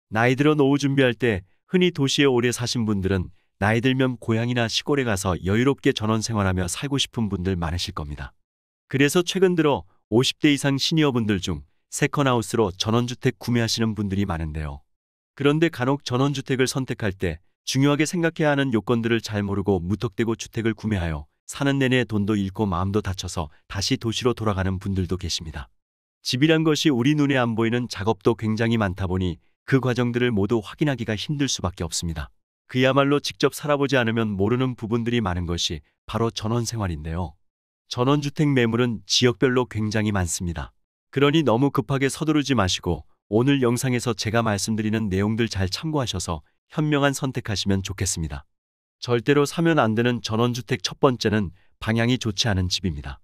나이 들어 노후 준비할 때 흔히 도시에 오래 사신 분들은 나이 들면 고향이나 시골에 가서 여유롭게 전원 생활하며 살고 싶은 분들 많으실 겁니다. 그래서 최근 들어 50대 이상 시니어분들 중 세컨하우스로 전원주택 구매하시는 분들이 많은데요. 그런데 간혹 전원주택을 선택할 때 중요하게 생각해야 하는 요건들을 잘 모르고 무턱대고 주택을 구매하여 사는 내내 돈도 잃고 마음도 다쳐서 다시 도시로 돌아가는 분들도 계십니다. 집이란 것이 우리 눈에 안 보이는 작업도 굉장히 많다 보니 그 과정들을 모두 확인하기가 힘들 수밖에 없습니다. 그야말로 직접 살아보지 않으면 모르는 부분들이 많은 것이 바로 전원생활인데요. 전원주택 매물은 지역별로 굉장히 많습니다. 그러니 너무 급하게 서두르지 마시고 오늘 영상에서 제가 말씀드리는 내용들 잘 참고하셔서 현명한 선택하시면 좋겠습니다. 절대로 사면 안 되는 전원주택 첫 번째는 방향이 좋지 않은 집입니다.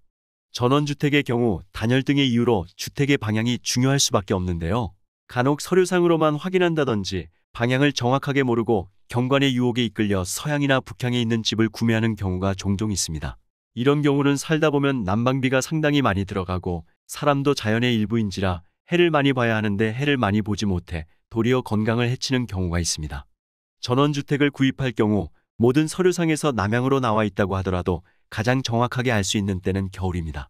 전원주택의 경우 단열 등의 이유로 주택의 방향이 중요할 수밖에 없는데요. 간혹 서류상으로만 확인한다든지 방향을 정확하게 모르고 경관의 유혹에 이끌려 서향이나 북향에 있는 집을 구매하는 경우가 종종 있습니다. 이런 경우는 살다 보면 난방비가 상당히 많이 들어가고 사람도 자연의 일부인지라 해를 많이 봐야 하는데 해를 많이 보지 못해 도리어 건강을 해치는 경우가 있습니다. 전원주택을 구입할 경우 모든 서류상에서 남향으로 나와 있다고 하더라도 가장 정확하게 알 수 있는 때는 겨울입니다.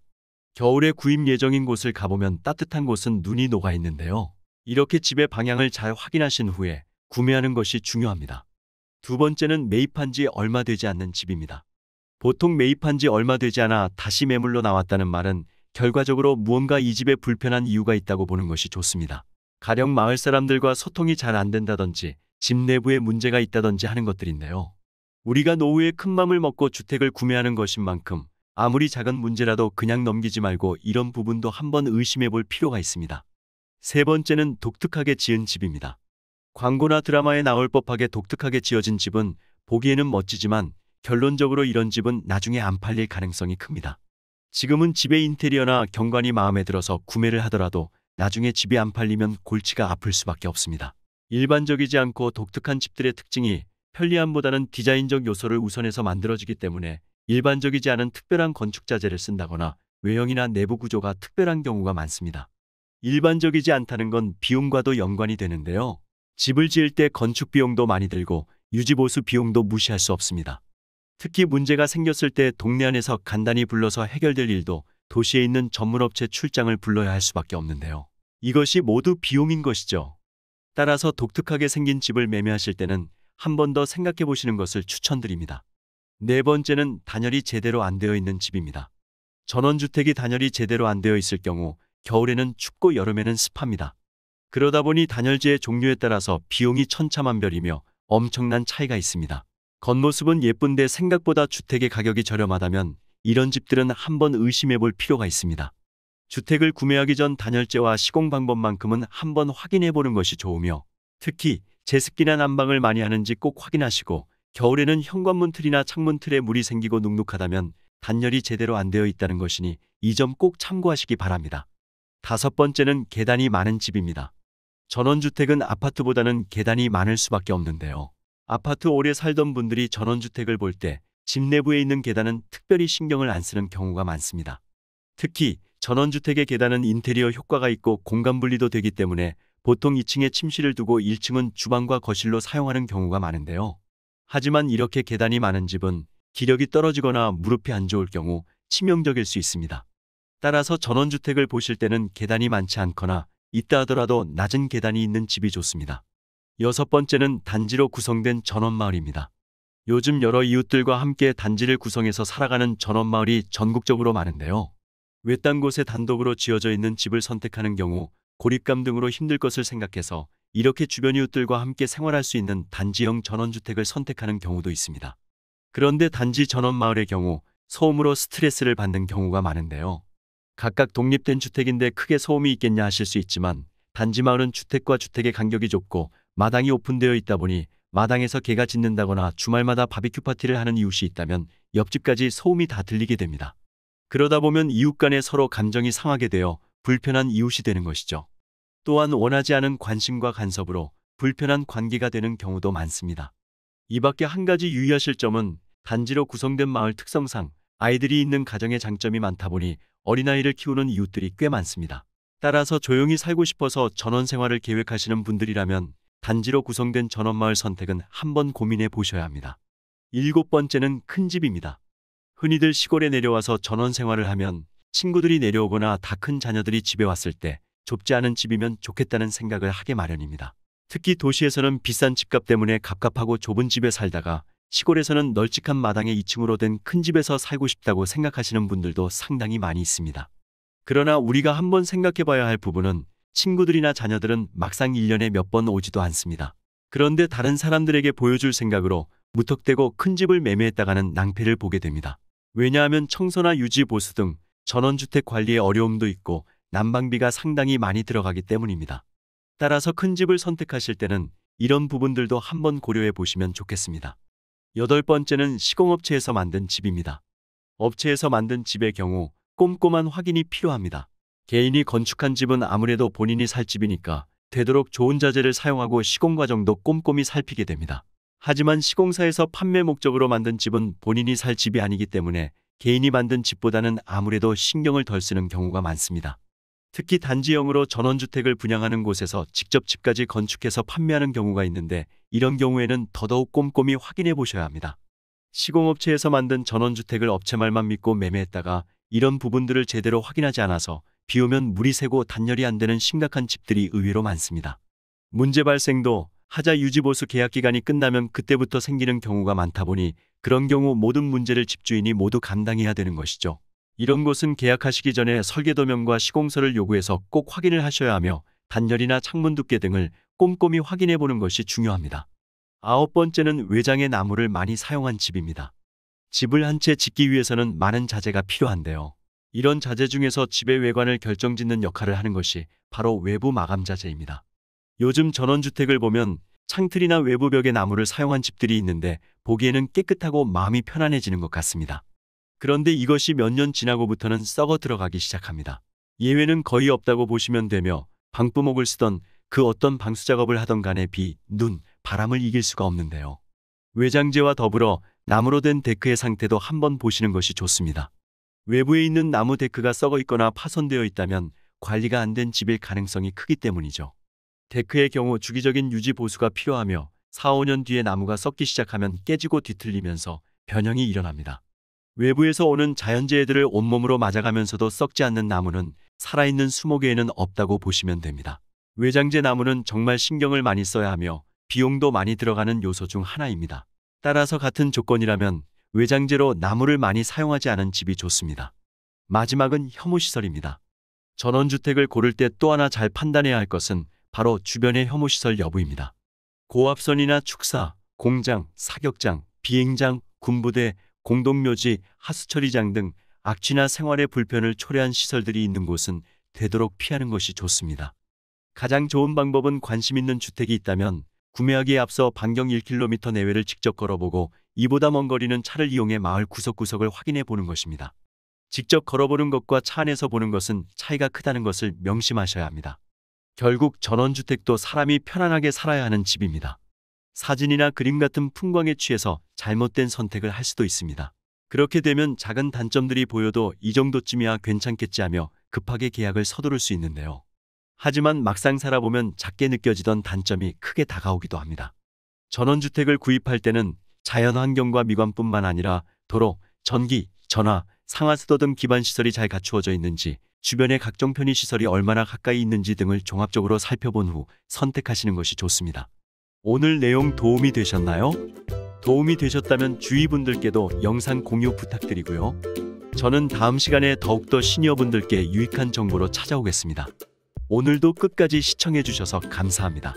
겨울에 구입 예정인 곳을 가보면 따뜻한 곳은 눈이 녹아 있는데요. 이렇게 집의 방향을 잘 확인하신 후에 구매하는 것이 중요합니다. 두 번째는 매입한 지 얼마 되지 않는 집입니다. 보통 매입한 지 얼마 되지 않아 다시 매물로 나왔다는 말은 결과적으로 무언가 이 집에 불편한 이유가 있다고 보는 것이 좋습니다. 가령 마을 사람들과 소통이 잘 안 된다든지 집 내부에 문제가 있다든지 하는 것들인데요. 우리가 노후에 큰 맘을 먹고 주택을 구매하는 것인 만큼 아무리 작은 문제라도 그냥 넘기지 말고 이런 부분도 한번 의심해 볼 필요가 있습니다. 세 번째는 독특하게 지은 집입니다. 광고나 드라마에 나올 법하게 독특하게 지어진 집은 보기에는 멋지지만 결론적으로 이런 집은 나중에 안 팔릴 가능성이 큽니다. 지금은 집의 인테리어나 경관이 마음에 들어서 구매를 하더라도 나중에 집이 안 팔리면 골치가 아플 수밖에 없습니다. 일반적이지 않고 독특한 집들의 특징이 편리함보다는 디자인적 요소를 우선해서 만들어지기 때문에 일반적이지 않은 특별한 건축 자재를 쓴다거나 외형이나 내부 구조가 특별한 경우가 많습니다. 일반적이지 않다는 건 비용과도 연관이 되는데요. 집을 지을 때 건축 비용도 많이 들고 유지보수 비용도 무시할 수 없습니다. 특히 문제가 생겼을 때 동네 안에서 간단히 불러서 해결될 일도 도시에 있는 전문업체 출장을 불러야 할 수밖에 없는데요. 이것이 모두 비용인 것이죠. 따라서 독특하게 생긴 집을 매매하실 때는 한 번 더 생각해 보시는 것을 추천드립니다. 네 번째는 단열이 제대로 안 되어 있는 집입니다. 전원주택이 단열이 제대로 안 되어 있을 경우 겨울에는 춥고 여름에는 습합니다. 그러다 보니 단열재의 종류에 따라서 비용이 천차만별이며 엄청난 차이가 있습니다. 겉모습은 예쁜데 생각보다 주택의 가격이 저렴하다면 이런 집들은 한번 의심해 볼 필요가 있습니다. 주택을 구매하기 전 단열재와 시공 방법만큼은 한번 확인해 보는 것이 좋으며 특히 제습기나 난방을 많이 하는지 꼭 확인하시고 겨울에는 현관문 틀이나 창문 틀에 물이 생기고 눅눅하다면 단열이 제대로 안 되어 있다는 것이니 이 점 꼭 참고하시기 바랍니다. 다섯 번째는 계단이 많은 집입니다. 전원주택은 아파트보다는 계단이 많을 수밖에 없는데요. 아파트 오래 살던 분들이 전원주택을 볼 때 집 내부에 있는 계단은 특별히 신경을 안 쓰는 경우가 많습니다. 특히 전원주택의 계단은 인테리어 효과가 있고 공간 분리도 되기 때문에 보통 2층에 침실을 두고 1층은 주방과 거실로 사용하는 경우가 많은데요. 하지만 이렇게 계단이 많은 집은 기력이 떨어지거나 무릎이 안 좋을 경우 치명적일 수 있습니다. 따라서 전원주택을 보실 때는 계단이 많지 않거나 있다 하더라도 낮은 계단이 있는 집이 좋습니다. 여섯 번째는 단지로 구성된 전원마을입니다. 요즘 여러 이웃들과 함께 단지를 구성해서 살아가는 전원마을이 전국적으로 많은데요. 외딴 곳에 단독으로 지어져 있는 집을 선택하는 경우 고립감 등으로 힘들 것을 생각해서 이렇게 주변 이웃들과 함께 생활할 수 있는 단지형 전원주택을 선택하는 경우도 있습니다. 그런데 단지 전원마을의 경우 소음으로 스트레스를 받는 경우가 많은데요. 각각 독립된 주택인데 크게 소음이 있겠냐 하실 수 있지만 단지 마을은 주택과 주택의 간격이 좁고 마당이 오픈되어 있다 보니 마당에서 개가 짖는다거나 주말마다 바비큐 파티를 하는 이웃이 있다면 옆집까지 소음이 다 들리게 됩니다. 그러다 보면 이웃 간에 서로 감정이 상하게 되어 불편한 이웃이 되는 것이죠. 또한 원하지 않은 관심과 간섭으로 불편한 관계가 되는 경우도 많습니다. 이 밖에 한 가지 유의하실 점은 단지로 구성된 마을 특성상 아이들이 있는 가정의 장점이 많다 보니 어린아이를 키우는 이웃들이 꽤 많습니다. 따라서 조용히 살고 싶어서 전원 생활을 계획하시는 분들이라면 단지로 구성된 전원마을 선택은 한번 고민해 보셔야 합니다. 7번째는 큰 집입니다. 흔히들 시골에 내려와서 전원 생활을 하면 친구들이 내려오거나 다 큰 자녀들이 집에 왔을 때 좁지 않은 집이면 좋겠다는 생각을 하게 마련입니다. 특히 도시에서는 비싼 집값 때문에 갑갑하고 좁은 집에 살다가 시골에서는 널찍한 마당에 2층으로 된 큰 집에서 살고 싶다고 생각하시는 분들도 상당히 많이 있습니다. 그러나 우리가 한번 생각해 봐야 할 부분은 친구들이나 자녀들은 막상 1년에 몇 번 오지도 않습니다. 그런데 다른 사람들에게 보여줄 생각으로 무턱대고 큰 집을 매매했다가는 낭패를 보게 됩니다. 왜냐하면 청소나 유지 보수 등 전원주택 관리에 어려움도 있고 난방비가 상당히 많이 들어가기 때문입니다. 따라서 큰 집을 선택하실 때는 이런 부분들도 한번 고려해 보시면 좋겠습니다. 8번째는 시공업체에서 만든 집입니다. 업체에서 만든 집의 경우 꼼꼼한 확인이 필요합니다. 개인이 건축한 집은 아무래도 본인이 살 집이니까 되도록 좋은 자재를 사용하고 시공 과정도 꼼꼼히 살피게 됩니다. 하지만 시공사에서 판매 목적으로 만든 집은 본인이 살 집이 아니기 때문에 개인이 만든 집보다는 아무래도 신경을 덜 쓰는 경우가 많습니다. 특히 단지형으로 전원주택을 분양하는 곳에서 직접 집까지 건축해서 판매하는 경우가 있는데 이런 경우에는 더더욱 꼼꼼히 확인해 보셔야 합니다. 시공업체에서 만든 전원주택을 업체 말만 믿고 매매했다가 이런 부분들을 제대로 확인하지 않아서 비 오면 물이 새고 단열이 안 되는 심각한 집들이 의외로 많습니다. 문제 발생도 하자 유지보수 계약 기간이 끝나면 그때부터 생기는 경우가 많다 보니 그런 경우 모든 문제를 집주인이 모두 감당해야 되는 것이죠. 이런 곳은 계약하시기 전에 설계도면과 시공서를 요구해서 꼭 확인을 하셔야 하며 단열이나 창문 두께 등을 꼼꼼히 확인해 보는 것이 중요합니다. 9번째는 외장의 나무를 많이 사용한 집입니다. 집을 한 채 짓기 위해서는 많은 자재가 필요한데요. 이런 자재 중에서 집의 외관을 결정짓는 역할을 하는 것이 바로 외부 마감 자재입니다. 요즘 전원주택을 보면 창틀이나 외부 벽에 나무를 사용한 집들이 있는데 보기에는 깨끗하고 마음이 편안해지는 것 같습니다. 그런데 이것이 몇 년 지나고부터는 썩어 들어가기 시작합니다. 예외는 거의 없다고 보시면 되며 방부목을 쓰던 그 어떤 방수작업을 하던 간에 비, 눈, 바람을 이길 수가 없는데요. 외장재와 더불어 나무로 된 데크의 상태도 한번 보시는 것이 좋습니다. 외부에 있는 나무 데크가 썩어 있거나 파손되어 있다면 관리가 안 된 집일 가능성이 크기 때문이죠. 데크의 경우 주기적인 유지 보수가 필요하며 4, 5년 뒤에 나무가 썩기 시작하면 깨지고 뒤틀리면서 변형이 일어납니다. 외부에서 오는 자연재해들을 온몸으로 맞아가면서도 썩지 않는 나무는 살아있는 20개에는 없다고 보시면 됩니다. 외장재 나무는 정말 신경을 많이 써야 하며 비용도 많이 들어가는 요소 중 하나입니다. 따라서 같은 조건이라면 외장재로 나무를 많이 사용하지 않은 집이 좋습니다. 마지막은 혐오시설입니다. 전원주택을 고를 때 또 하나 잘 판단해야 할 것은 바로 주변의 혐오시설 여부입니다. 고압선이나 축사, 공장, 사격장, 비행장, 군부대, 공동묘지, 하수처리장 등 악취나 생활의 불편을 초래한 시설들이 있는 곳은 되도록 피하는 것이 좋습니다. 가장 좋은 방법은 관심 있는 주택이 있다면 구매하기에 앞서 반경 1km 내외를 직접 걸어보고 이보다 먼 거리는 차를 이용해 마을 구석구석을 확인해 보는 것입니다. 직접 걸어보는 것과 차 안에서 보는 것은 차이가 크다는 것을 명심하셔야 합니다. 결국 전원주택도 사람이 편안하게 살아야 하는 집입니다. 사진이나 그림 같은 풍광에 취해서 잘못된 선택을 할 수도 있습니다. 그렇게 되면 작은 단점들이 보여도 이 정도쯤이야 괜찮겠지 하며 급하게 계약을 서두를 수 있는데요. 하지만 막상 살아보면 작게 느껴지던 단점이 크게 다가오기도 합니다. 전원주택을 구입할 때는 자연환경과 미관뿐만 아니라 도로, 전기, 전화, 상하수도 등 기반시설이 잘 갖추어져 있는지, 주변의 각종 편의시설이 얼마나 가까이 있는지 등을 종합적으로 살펴본 후 선택하시는 것이 좋습니다. 오늘 내용 도움이 되셨나요? 도움이 되셨다면 주위 분들께도 영상 공유 부탁드리고요. 저는 다음 시간에 더욱더 시니어분들께 유익한 정보로 찾아오겠습니다. 오늘도 끝까지 시청해 주셔서 감사합니다.